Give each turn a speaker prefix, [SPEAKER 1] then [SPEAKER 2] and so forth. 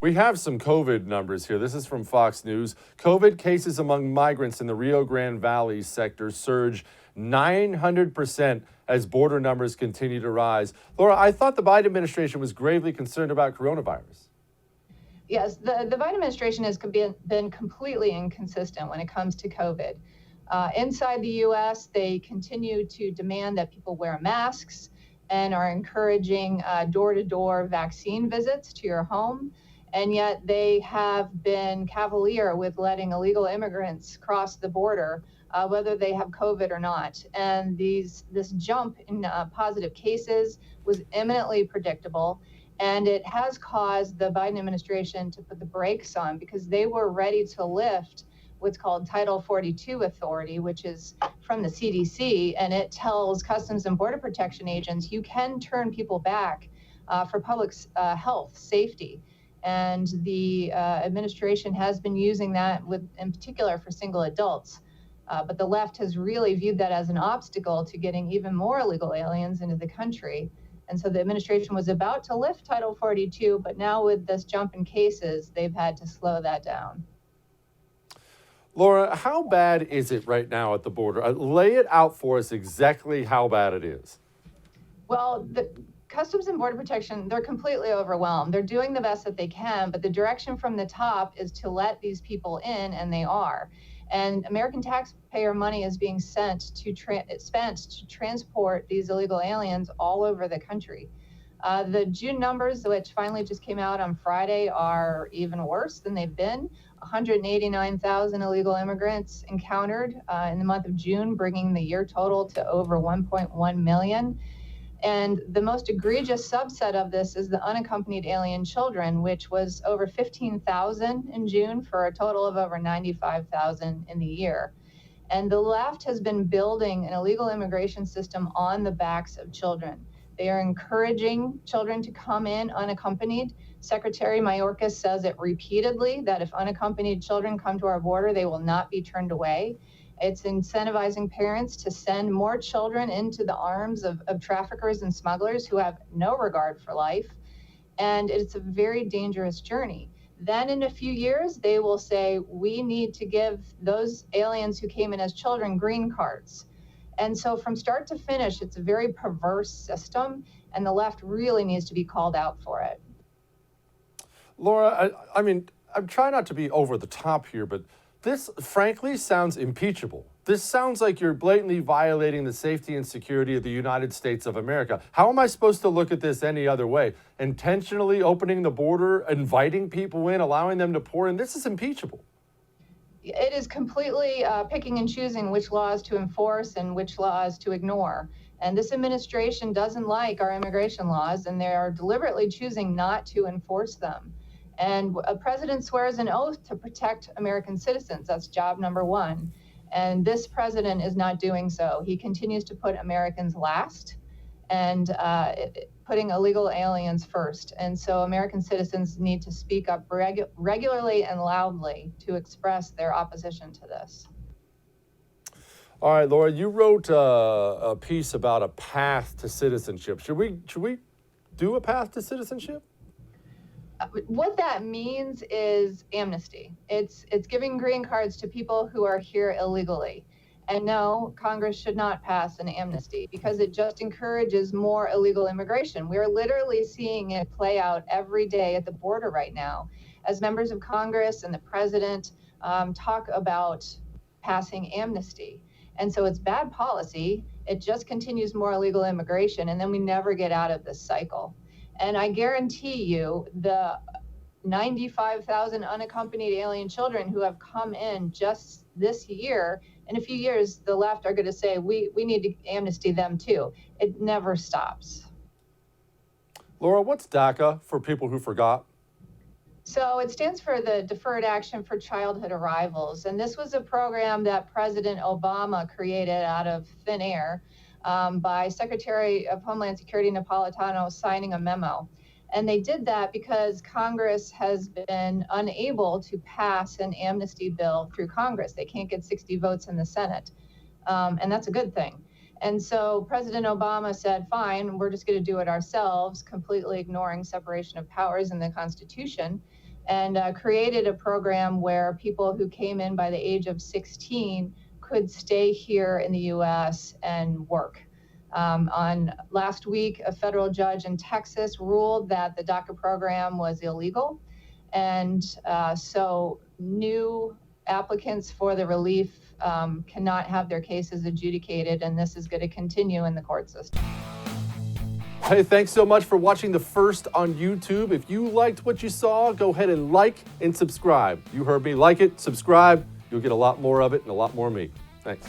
[SPEAKER 1] We have some COVID numbers here. This is from Fox News. COVID cases among migrants in the Rio Grande Valley sector surge 900% as border numbers continue to rise. Lora, I thought the Biden administration was gravely concerned about coronavirus.
[SPEAKER 2] Yes, the Biden administration has been completely inconsistent when it comes to COVID. Inside the U.S., they continue to demand that people wear masks and are encouraging door-to-door vaccine visits to your home. And yet they have been cavalier with letting illegal immigrants cross the border, whether they have COVID or not. And this jump in positive cases was imminently predictable. And it has caused the Biden administration to put the brakes on because they were ready to lift what's called Title 42 authority, which is from the CDC, and it tells Customs and Border Protection agents you can turn people back for public health safety. And the administration has been using that in particular for single adults. But the left has really viewed that as an obstacle to getting even more illegal aliens into the country. And so the administration was about to lift Title 42, but now with this jump in cases, they've had to slow that down.
[SPEAKER 1] Lora, how bad is it right now at the border? Lay it out for us exactly how bad it is.
[SPEAKER 2] Well, the Customs and Border Protection, they're completely overwhelmed. They're doing the best that they can, but the direction from the top is to let these people in, and they are. And American taxpayer money is being spent to transport these illegal aliens all over the country. The June numbers, which finally just came out on Friday, are even worse than they've been. 189,000 illegal immigrants encountered in the month of June, bringing the year total to over 1.1 million. And the most egregious subset of this is the unaccompanied alien children, which was over 15,000 in June for a total of over 95,000 in the year. And the left has been building an illegal immigration system on the backs of children. They are encouraging children to come in unaccompanied. Secretary Mayorkas says it repeatedly that if unaccompanied children come to our border, they will not be turned away. It's incentivizing parents to send more children into the arms of traffickers and smugglers who have no regard for life. And it's a very dangerous journey. Then in a few years, they will say, we need to give those aliens who came in as children green cards. And so from start to finish, it's a very perverse system, and the left really needs to be called out for it.
[SPEAKER 1] Lora, I mean, I'm trying not to be over the top here, but this frankly sounds impeachable. This sounds like you're blatantly violating the safety and security of the United States of America. How am I supposed to look at this any other way? Intentionally opening the border, inviting people in, allowing them to pour in, this is impeachable.
[SPEAKER 2] It is completely picking and choosing which laws to enforce and which laws to ignore. And this administration doesn't like our immigration laws, and they are deliberately choosing not to enforce them. And a president swears an oath to protect American citizens. That's job number one. And this president is not doing so. He continues to put Americans last and putting illegal aliens first. And so American citizens need to speak up regularly and loudly to express their opposition to this.
[SPEAKER 1] All right, Lora, you wrote a piece about a path to citizenship. Should we do a path to citizenship?
[SPEAKER 2] What that means is amnesty. It's giving green cards to people who are here illegally. And no, Congress should not pass an amnesty because it just encourages more illegal immigration. We're literally seeing it play out every day at the border right now as members of Congress and the president talk about passing amnesty. And so it's bad policy. It just continues more illegal immigration, and then we never get out of this cycle. And I guarantee you the 95,000 unaccompanied alien children who have come in just this year, in a few years, the left are going to say, we need to amnesty them too. It never stops.
[SPEAKER 1] Lora, what's DACA for people who forgot?
[SPEAKER 2] So it stands for the Deferred Action for Childhood Arrivals. And this was a program that President Obama created out of thin air by Secretary of Homeland Security Napolitano signing a memo. And they did that because Congress has been unable to pass an amnesty bill through Congress. They can't get 60 votes in the Senate. And that's a good thing. And so President Obama said, fine, we're just going to do it ourselves, completely ignoring separation of powers in the Constitution. and created a program where people who came in by the age of 16 could stay here in the U.S. and work. On last week, a federal judge in Texas ruled that the DACA program was illegal. And so new applicants for the relief cannot have their cases adjudicated, and this is going to continue in the court system.
[SPEAKER 1] Hey, thanks so much for watching The First on YouTube. If you liked what you saw, go ahead and like and subscribe. You heard me. Like it, subscribe. You'll get a lot more of it and a lot more of me. Thanks.